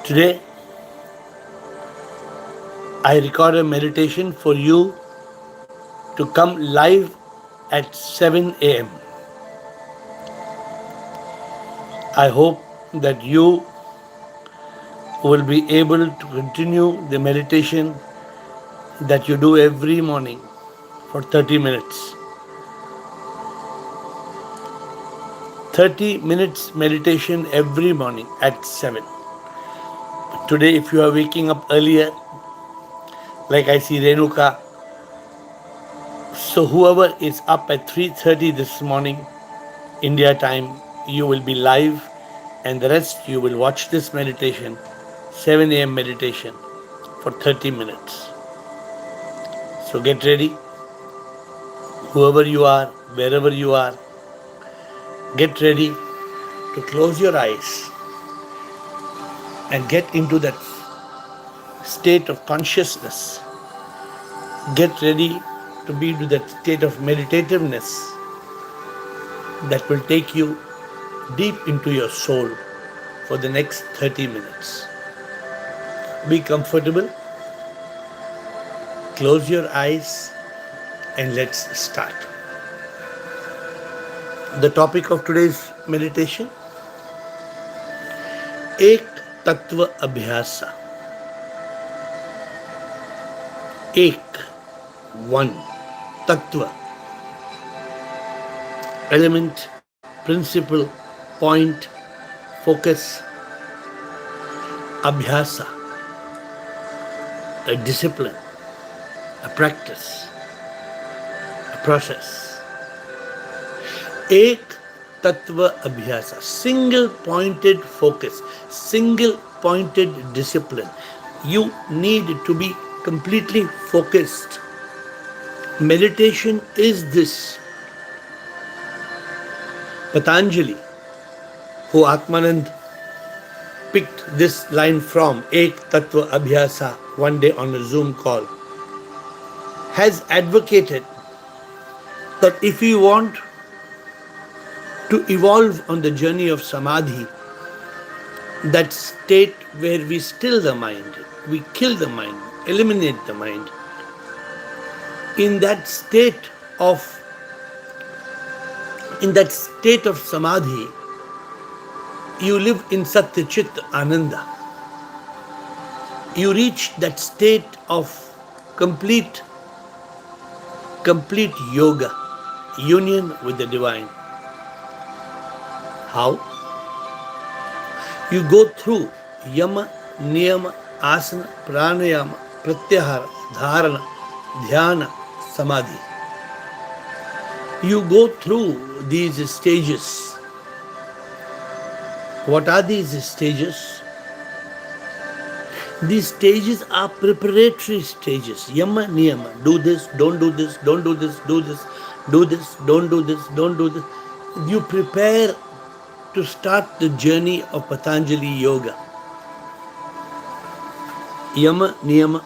Today, I record a meditation for you to come live at 7 a.m. I hope that you will be able to continue the meditation that you do every morning for 30 minutes. 30 minutes meditation every morning at 7. Today, if you are waking up earlier, like I see Renuka, so whoever is up at 3:30 this morning, India time, you will be live, and the rest you will watch this meditation, 7 a.m. meditation for 30 minutes. So get ready, whoever you are, wherever you are, get ready to close your eyes and get into that state of consciousness. Get ready to be to that state of meditativeness that will take you deep into your soul for the next 30 minutes. Be comfortable, close your eyes, and let's start. The topic of today's meditation, एक तत्व अभ्यासा. एक, one, tattva, element, principle, point, focus. Abhyasa, a discipline, a practice, a process. Ek tattva abhyasa, single pointed focus, single pointed discipline. You need to be completely focused. Meditation is this. Patanjali, who Atmanand picked this line from, Ek Tattva Abhyasa, one day on a Zoom call, has advocated that if we want to evolve on the journey of samadhi, that state where we still the mind, we kill the mind, eliminate the mind, in that state of samadhi, you live in Satya Chit Ananda. You reach that state of complete yoga, union with the divine. How? You go through yama, niyama, asana, pranayama, pratyahara, dharana, dhyana, samadhi. You go through these stages. What are these stages? These stages are preparatory stages. Yama, niyama. Do this, don't do this, don't do this, do this, do this, don't do this, don't do this. You prepare to start the journey of Patanjali Yoga. Yama, niyama,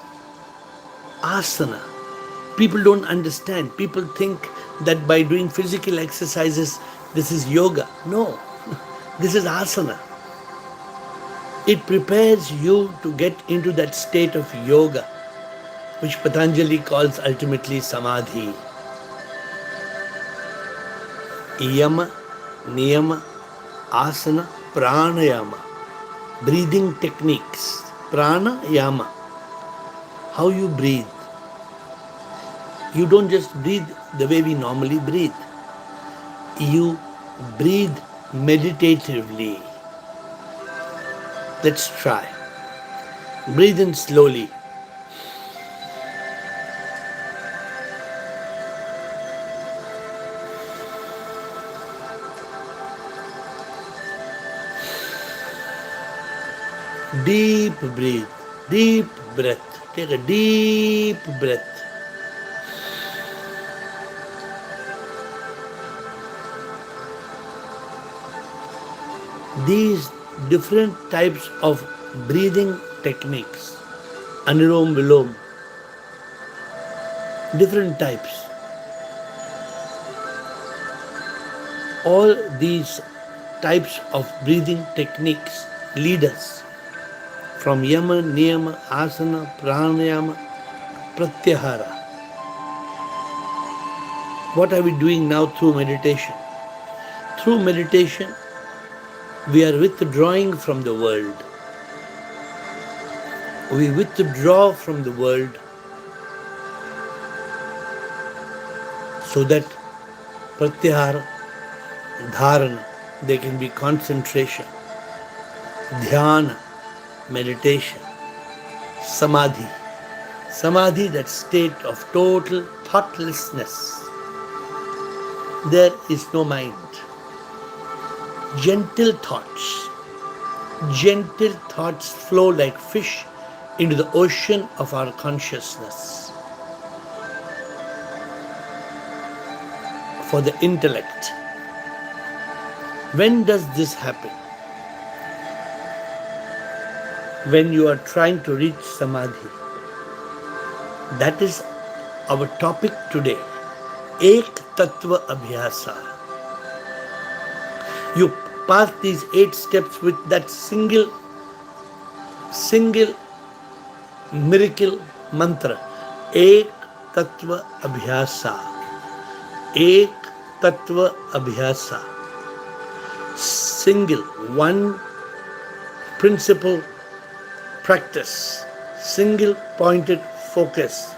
asana. People don't understand. People think that by doing physical exercises, this is yoga. No, this is asana. It prepares you to get into that state of yoga, which Patanjali calls ultimately samadhi. Yama, niyama, asana, pranayama. Breathing techniques. Pranayama. How you breathe. You don't just breathe the way we normally breathe. You breathe meditatively. Let's try. Breathe in slowly. Deep breathe, deep breath. Take a deep breath. These different types of breathing techniques, Anulom Vilom, different types. All these types of breathing techniques lead us from yama, niyama, asana, pranayama, pratyahara. What are we doing now through meditation? Through meditation, we are withdrawing from the world. We withdraw from the world so that pratyahara, dharana, there can be concentration, dhyana, meditation, samadhi. Samadhi, that state of total thoughtlessness. There is no mind. Gentle thoughts flow like fish into the ocean of our consciousness. For the intellect. When does this happen? When you are trying to reach samadhi. That is our topic today. Ek tatwa abhyasa. You pass these 8 steps with that single miracle mantra. Ek tatwa abhyasa. Ek tatwa abhyasa. Single, one principle practice. Single pointed focus.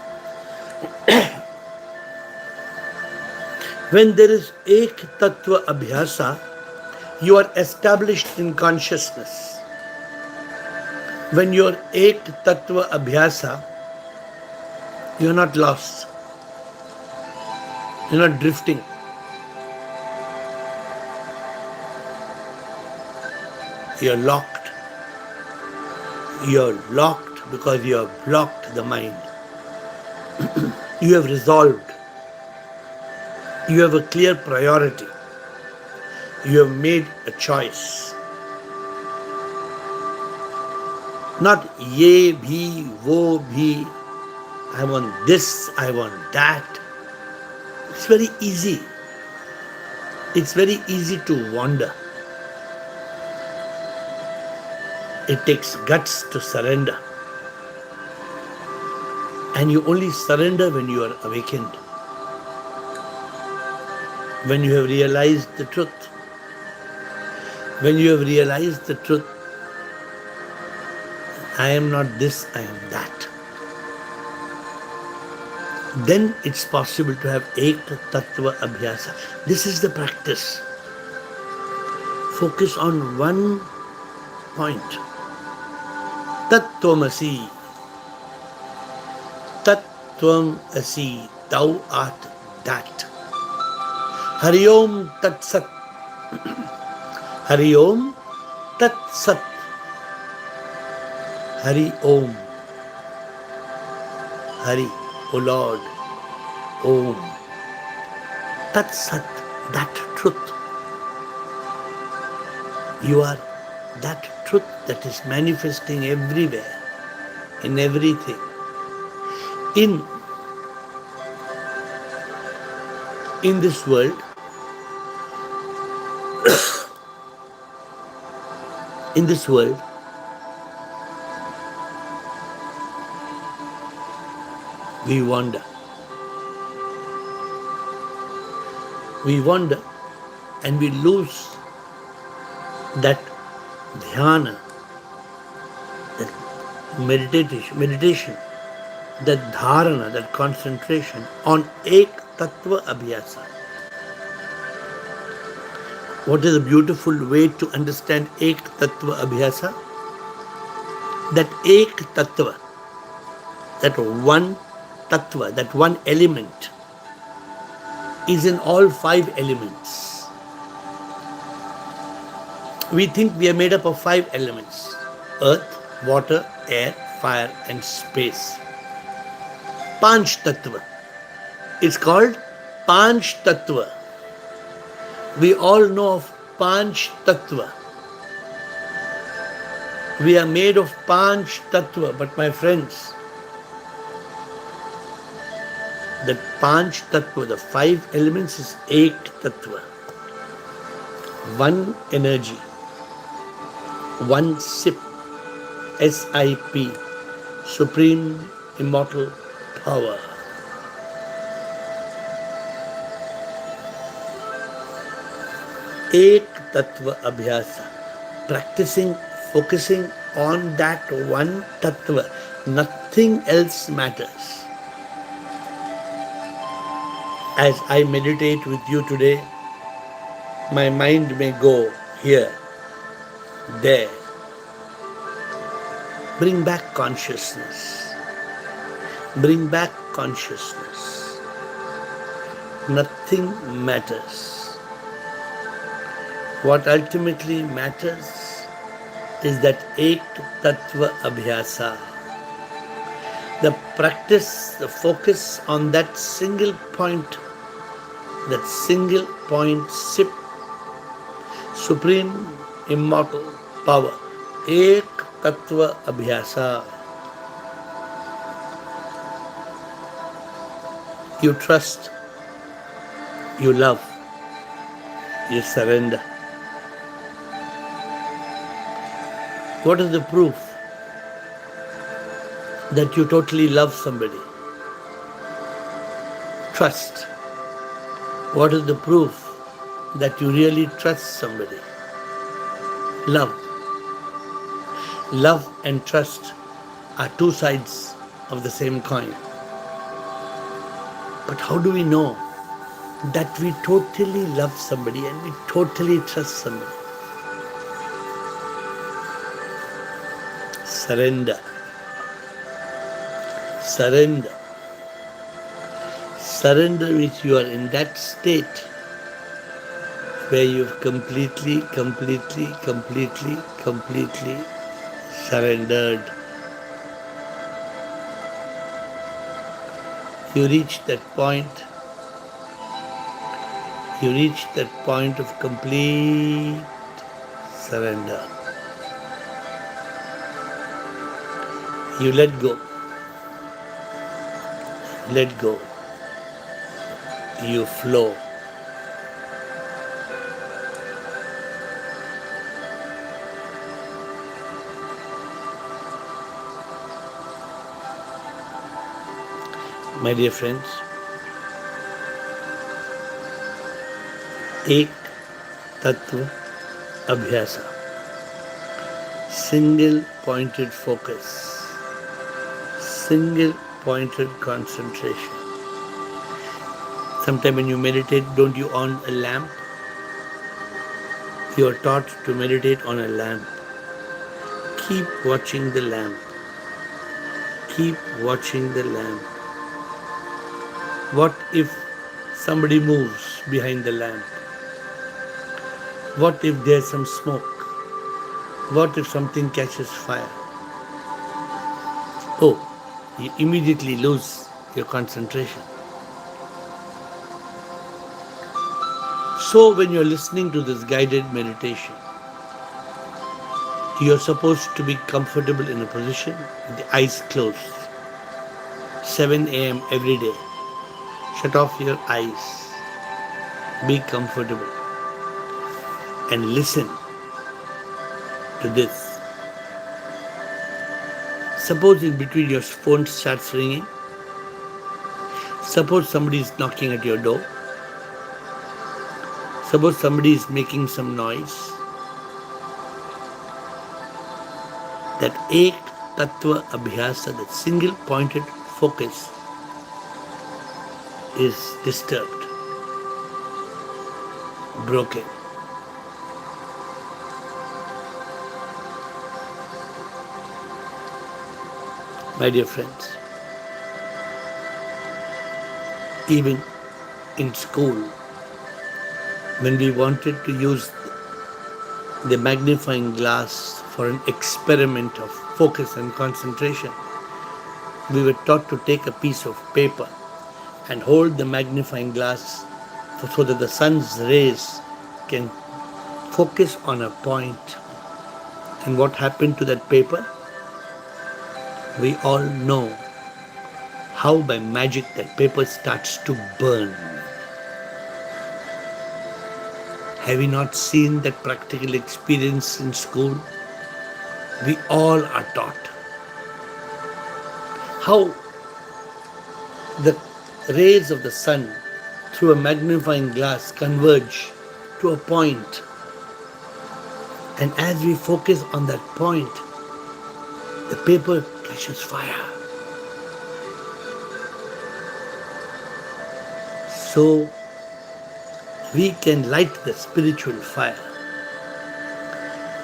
When there is ek tatwa abhyasa, you are established in consciousness. When you are ek tatwa abhyasa, you are not lost. You are not drifting. You are locked. You are locked because you have blocked the mind. You have resolved. You have a clear priority. You have made a choice. Not ye bhi, wo bhi, I want this, I want that. It's very easy. It's very easy to wander. It takes guts to surrender. And you only surrender when you are awakened. When you have realized the truth. When you have realized the truth, I am not this, I am that. Then it's possible to have ek tatwa abhyasa. This is the practice. Focus on one point. Tattvamasi. Tattvamasi. Thou art that. Hari Om Tat Sat. Hari Om Tat Sat. Hari Om. Hari, O Lord. Om. Tat Sat. That truth. You are that truth that is manifesting everywhere, in everything. In this world, in this world, we wander. We wander and we lose that dhyana, that meditation, that dharana, that concentration on ek tatva abhyasa. What is a beautiful way to understand ek tatva abhyasa? That ek tatva, that one tatva, that one element, is in all 5 elements. We think we are made up of 5 elements: earth, water, air, fire and space. Panch Tattva. It's called Panch Tattva. We all know of Panch Tattva. We are made of Panch Tattva, but my friends, the Panch Tattva, the 5 elements is Ek Tattva. one energy, one sip, SIP, Supreme Immortal Power. Ek Tattva Abhyasa. Practicing, focusing on that one Tattva. Nothing else matters. As I meditate with you today, my mind may go here, there. Bring back consciousness. Bring back consciousness. Nothing matters. What ultimately matters is that Ek Tattva Abhyasa. The practice, the focus on that single point sip, supreme immortal power. Ek Tattva Abhyasa. You trust, you love, you surrender. What is the proof that you totally love somebody? Trust. What is the proof that you really trust somebody? Love. Love and trust are two sides of the same coin. But how do we know that we totally love somebody and we totally trust somebody? Surrender. Surrender. Surrender means you are in that state where you've completely surrendered. You reach that point. You reach that point of complete surrender. You let go. Let go. You flow. My dear friends, Ek Tattva Abhyasa. Single pointed focus. Single pointed concentration. Sometime when you meditate, don't you on a lamp? You are taught to meditate on a lamp. Keep watching the lamp. Keep watching the lamp. What if somebody moves behind the lamp? What if there's some smoke? What if something catches fire? Oh, you immediately lose your concentration. So when you're listening to this guided meditation, you're supposed to be comfortable in a position with the eyes closed. 7 a.m. every day. Shut off your eyes. Be comfortable. And listen to this. Suppose in between your phone starts ringing. Suppose somebody is knocking at your door. Suppose somebody is making some noise. That Ek Tattva Abhyasa, that single pointed focus, is disturbed, broken. My dear friends, even in school, when we wanted to use the magnifying glass for an experiment of focus and concentration, we were taught to take a piece of paper and hold the magnifying glass so that the sun's rays can focus on a point. And what happened to that paper? We all know how by magic that paper starts to burn. Have you not seen that practical experience in school? We all are taught how the rays of the sun through a magnifying glass converge to a point, and as we focus on that point, the paper catches fire. So we can light the spiritual fire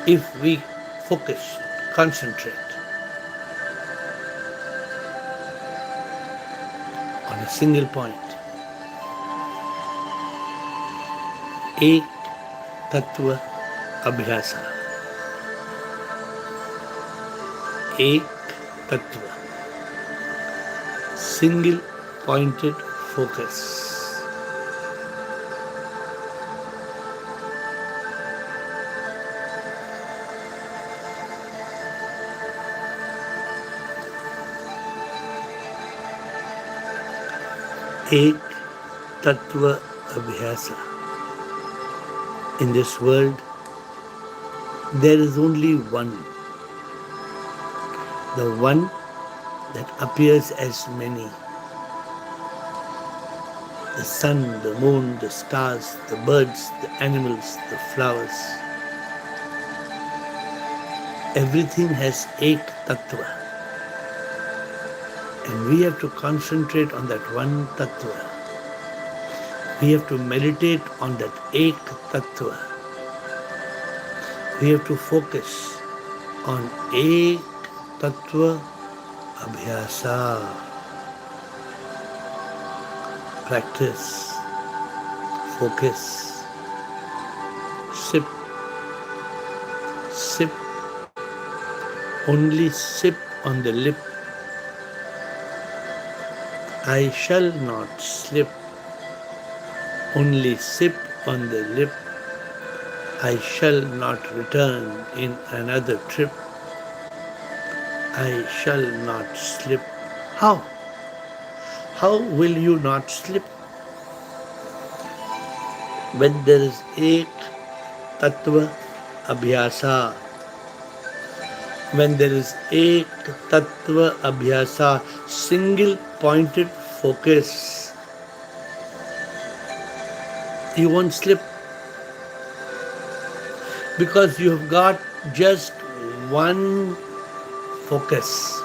if we focus, concentrate on a single point. एक तत्व अभ्यासा, एक तत्व, single pointed focus. एक तत्व अभ्यासा. In this world, there is only one. The one that appears as many. The sun, the moon, the stars, the birds, the animals, the flowers. Everything has ek tatwa. And we have to concentrate on that one tatwa. We have to meditate on that ek tatva. We have to focus on ek tatva abhyasa. Practice, focus, sip, sip, only sip on the lip. I shall not slip. Only sip on the lip. I shall not return in another trip. I shall not slip. How? How will you not slip? When there is ek tatva abhyasa. When there is ek tatva abhyasa, single pointed focus, you won't slip, because you have got just one focus.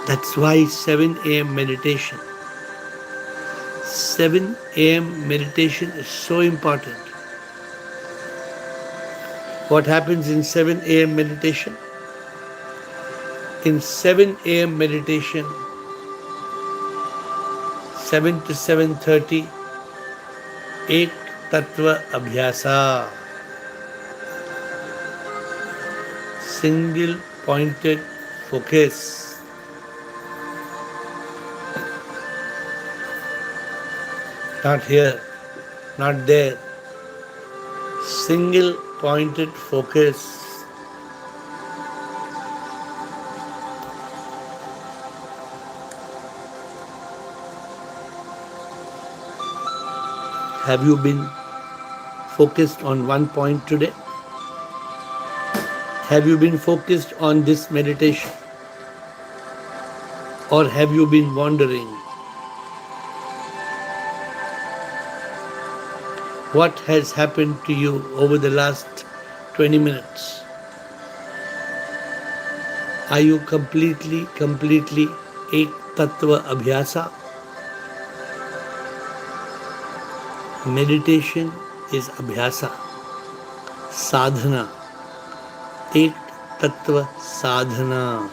That's why 7 a.m. meditation. 7 a.m. meditation is so important. What happens in 7 a.m. meditation? In 7 a.m. meditation, 7 to 7:30, ek tatva abhyasa. Single pointed focus. Not here, not there. Single pointed focus. Have you been focused on one point today? Have you been focused on this meditation? Or have you been wandering? What has happened to you over the last 20 minutes? Are you completely ek tatva abhyasa? Meditation is abhyasa, sadhana, ek tatva sadhana,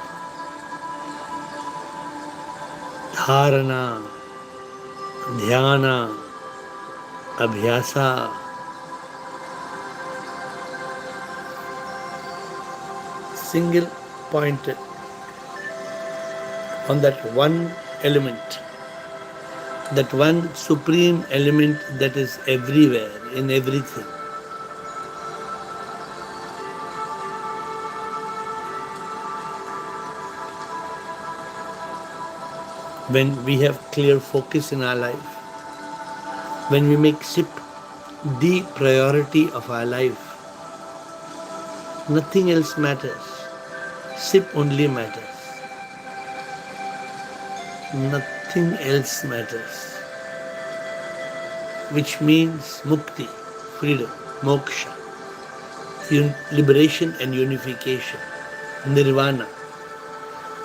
dharana, dhyana, abhyasa. Single pointed on that one element, that one supreme element that is everywhere, in everything. When we have clear focus in our life, When we make SIP the priority of our life, nothing else matters. SIP only matters. Nothing else matters. Which means mukti, freedom, moksha, liberation and unification, nirvana.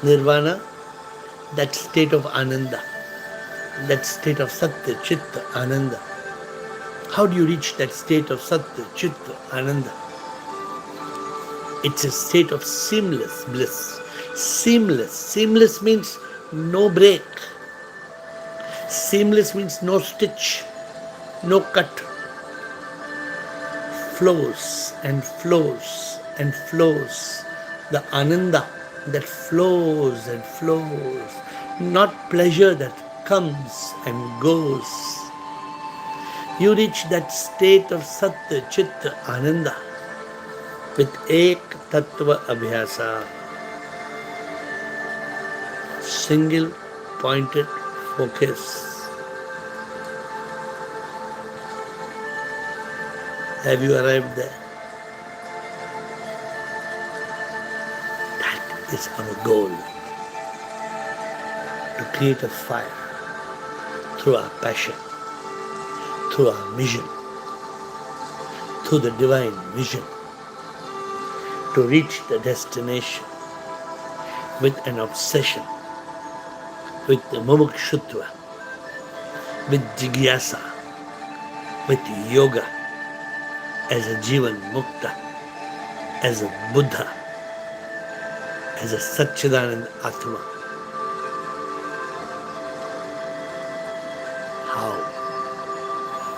Nirvana, that state of ananda, that state of satya, chitta, ananda. How do you reach that state of satya, chitta, ananda? It's a state of seamless bliss. Seamless. Seamless means no break. Seamless means no stitch, no cut. Flows and flows and flows. The ananda that flows and flows. Not pleasure that comes and goes. You reach that state of satya, chitta, ananda with ek tatwa abhyasa. Single pointed focus. Have you arrived there? That is our goal. To create a fire through our passion, through our vision, through the divine vision, to reach the destination with an obsession, with the mumukshutva, with jigyasa, with yoga, as a Jivan Mukta, as a Buddha, as a Satchidanand Atman.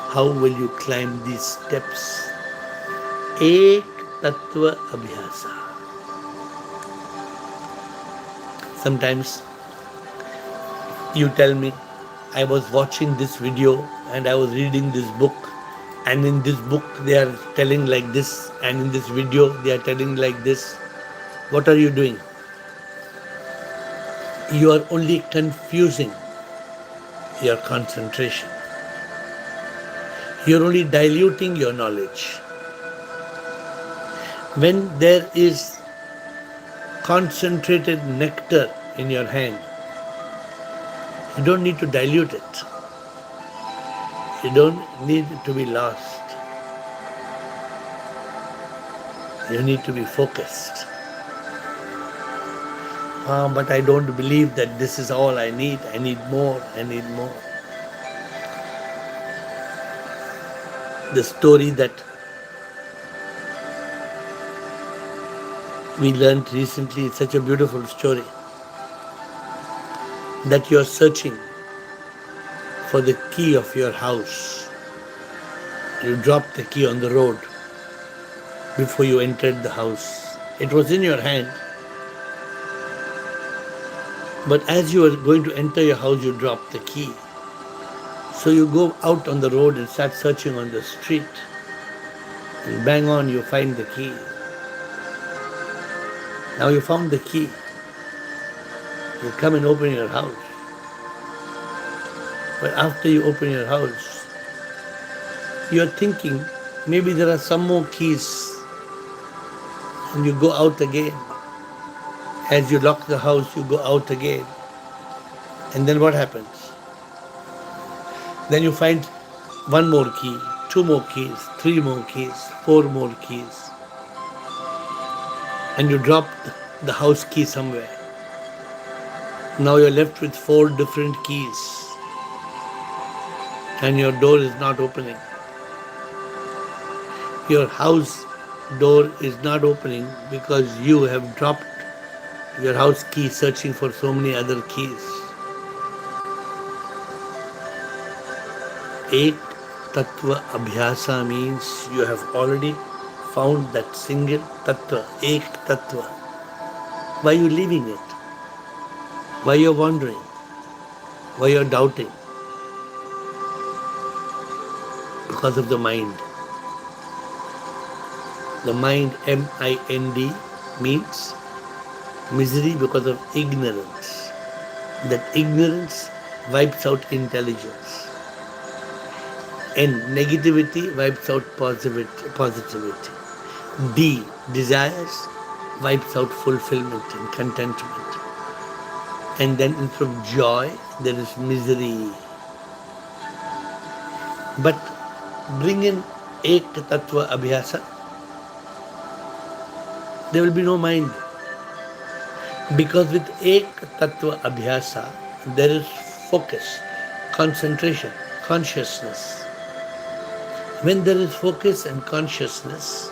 How will you climb these steps? Ek tatwa abhyasa. Sometimes you tell me, I was watching this video and I was reading this book, and in this book they are telling like this, and in this video they are telling like this. What are you doing? You are only confusing your concentration. You are only diluting your knowledge. When there is concentrated nectar in your hand, you don't need to dilute it. You don't need to be lost. You need to be focused. But I don't believe that this is all I need. I need more. I need more. The story that we learned recently is such a beautiful story, that you are searching for the key of your house. You dropped the key on the road before you entered the house. It was in your hand. But as you were going to enter your house, you dropped the key. So you go out on the road and start searching on the street. And bang on, you find the key. Now you found the key. You come and open your house. But after you open your house, you are thinking, maybe there are some more keys. And you go out again. As you lock the house, you go out again. And then what happens? Then you find one more key, two more keys, three more keys, four more keys. And you drop the house key somewhere. Now you're left with four different keys. And your door is not opening. Your house door is not opening because you have dropped your house key searching for so many other keys. Ek tatwa abhyasa means you have already found that single tatwa, ek tatwa. Why are you leaving it? Why you're wandering? Why you're doubting? Because of the mind. The mind, M-I-N-D, means misery because of ignorance. That ignorance wipes out intelligence. N. Negativity wipes out positivity. D. Desires wipes out fulfillment and contentment. And then instead of joy, there is misery. But bring in Ek Tattva Abhyasa, there will be no mind. Because with Ek Tattva Abhyasa, there is focus, concentration, consciousness. When there is focus and consciousness,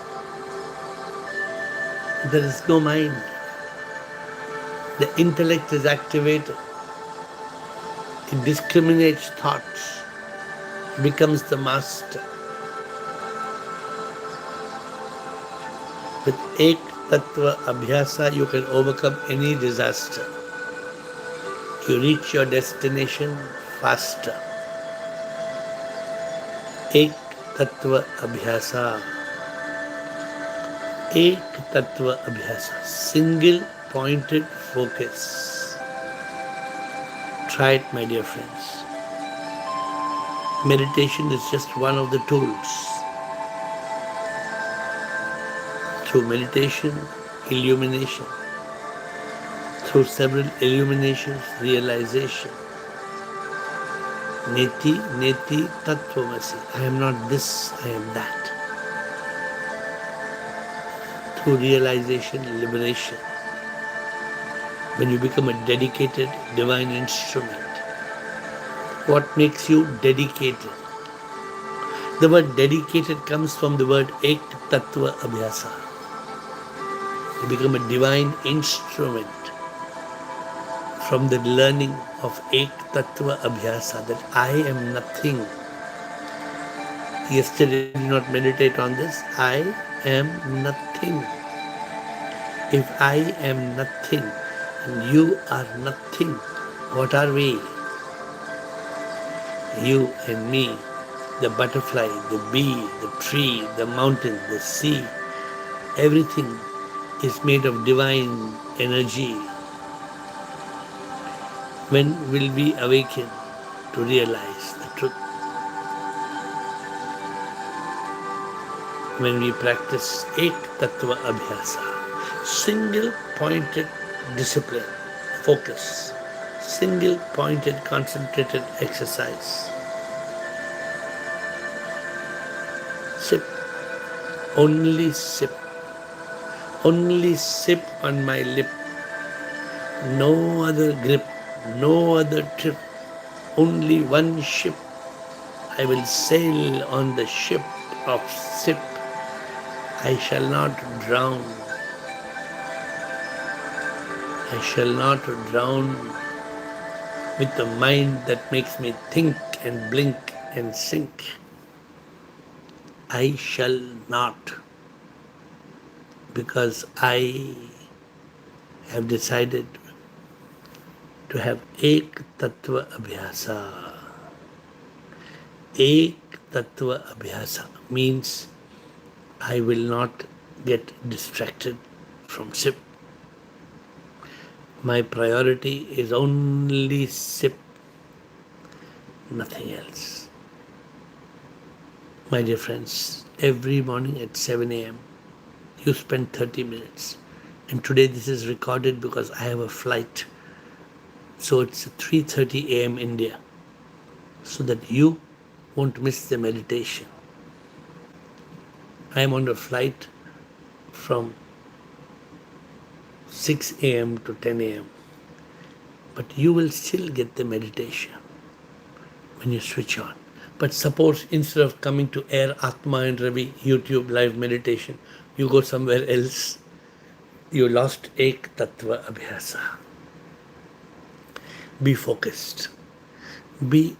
there is no mind. The intellect is activated. It discriminates thoughts, becomes the master. With Ek Tattva Abhyasa, you can overcome any disaster. You reach your destination faster. Ek Tattva Abhyasa. Ek Tattva Abhyasa. Single pointed focus. Try it, my dear friends. Meditation is just one of the tools. Through meditation, illumination. Through several illuminations, realization. Neti, neti, tattvamasi. I am not this, I am that. Through realization, liberation. When you become a dedicated divine instrument. What makes you dedicated? The word dedicated comes from the word Ek Tattva Abhyasa. You become a divine instrument from the learning of Ek Tattva Abhyasa, that I am nothing. Yesterday did not meditate on this. I am nothing. If I am nothing and you are nothing, what are we? You and me, the butterfly, the bee, the tree, the mountain, the sea, everything is made of divine energy. When will we awaken to realize the truth? When we practice Ek Tattva Abhyasa, single pointed discipline, focus, single pointed concentrated exercise. Sip, only sip on my lip, no other grip, no other trip, only one ship. I will sail on the ship of sip. I shall not drown. I shall not drown with the mind that makes me think and blink and sink. I shall not, because I have decided to have Ek Tattva Abhyasa. Ek Tattva Abhyasa means I will not get distracted from sip. My priority is only sip, nothing else. My dear friends, every morning at 7 a.m., you spend 30 minutes. And today this is recorded because I have a flight. So it's 3:30 a.m. India. So that you won't miss the meditation. I am on a flight from 6 a.m. to 10 a.m. But you will still get the meditation when you switch on. But suppose instead of coming to Air Atman and Ravi YouTube live meditation, you go somewhere else, you lost Ek Tattva Abhyasa. Be focused. Be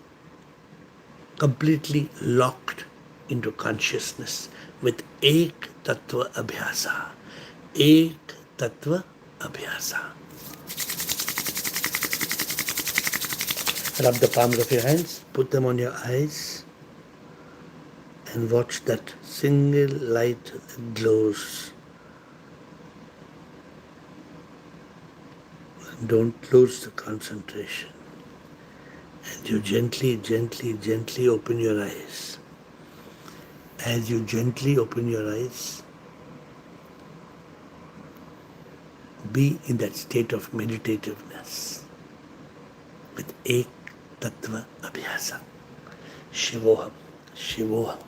completely locked into consciousness with Ek Tattva Abhyasa. Ek Tattva Abhyasa. Rub the palms of your hands, put them on your eyes, and watch that single light that glows. Don't lose the concentration. And you gently, gently, gently open your eyes. As you gently open your eyes, be in that state of meditativeness with Ek Tattva Abhyasa. Shivoham, Shivoham.